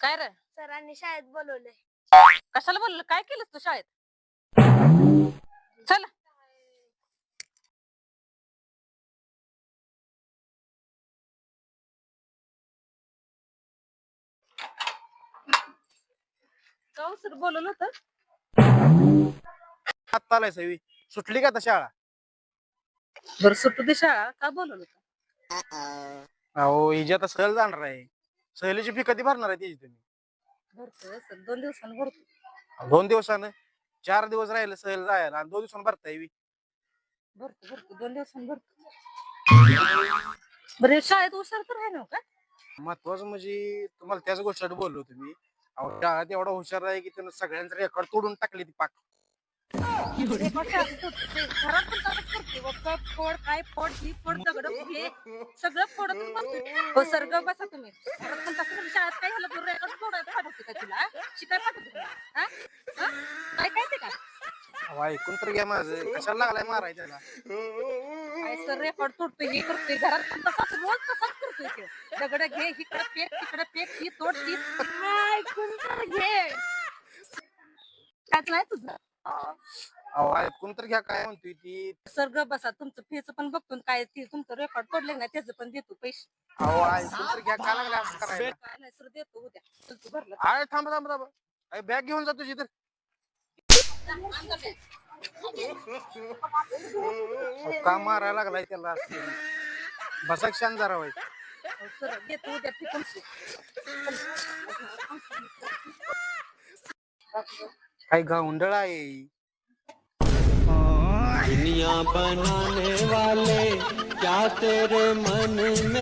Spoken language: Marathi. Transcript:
काय रे? सरांनी शाळेत बोलवलंय. कशाला बोललं? काय केलंस तू शाळेत? चल. का सर बोलवलं होतं? आत्ता आलाय सवी सुटली का आता शाळा? बरं सुटू दे शाळा. का बोलवलं होतं? अहो हिची आता सहल जाणार आहे. सहलीची फी कधी भरणार आहे तिची तुम्ही? भरतो सर, 2 दिवसांनी भरतो. 2 दिवसानं 4 दिवस राहिलं सहल जायला आणि 2 दिवसानं भरताय बी. भरतो 2 दिवसांनी भरतो. बरं शाळेत हुशार तर आहे ना का? महत्वाचं म्हणजे तुम्हाला त्याच गोष्टीसाठी बोललो तुम्ही. अहो शाळेत एवढा हुशार आहे की त्यानं सगळ्यांचं रेकॉर्ड तोडून टाकली ती पाक. घरात पण तसंच करते. कप फोड, काय फोड, ही फोड, दगड घे, सगळं फोडतच बसते. हो सर ग बसा तुम्ही. घरात पण तसं शाळेत काय झालं? रेकॉर्ड फोडायला पाठवते का तुला? शिकाय पाठवते का? हा? काय काय ते का? अहो ऐकून तर घ्या माझं. कशाला लागलाय माराय त्याला? काय सर रेकॉर्ड तोडतोय, हे करतोय. घरात पण तसाच रोज तसाच करतोय ते. दगड घे, इकडे पेक, तिकडे पेक, ही तोड, ती ऐकून तर घे. काच नाही तुझं. अहो ऐकून तर घ्या काय म्हणतोय ती. सर ग बसा. तुमचं फीचं पण बघतो काय ते तुमचं रेकॉर्ड तोडले ना त्याचं पण देतो पैसे. अहो ऐकून तर घ्या. काय लागलं असं करायला? काय नाही सर देतो उद्या. तुमचं भरलं. अरे थांब थांब थांब. अरे बॅग घेऊन जा तुझी तर. का मारायला लागलाय त्याला? बसा शांत जरा वाईट. सर देतो उद्या फी तुमची. काय गावंडळ आहे. दुनिया बनाने वाले क्या तेरे मन में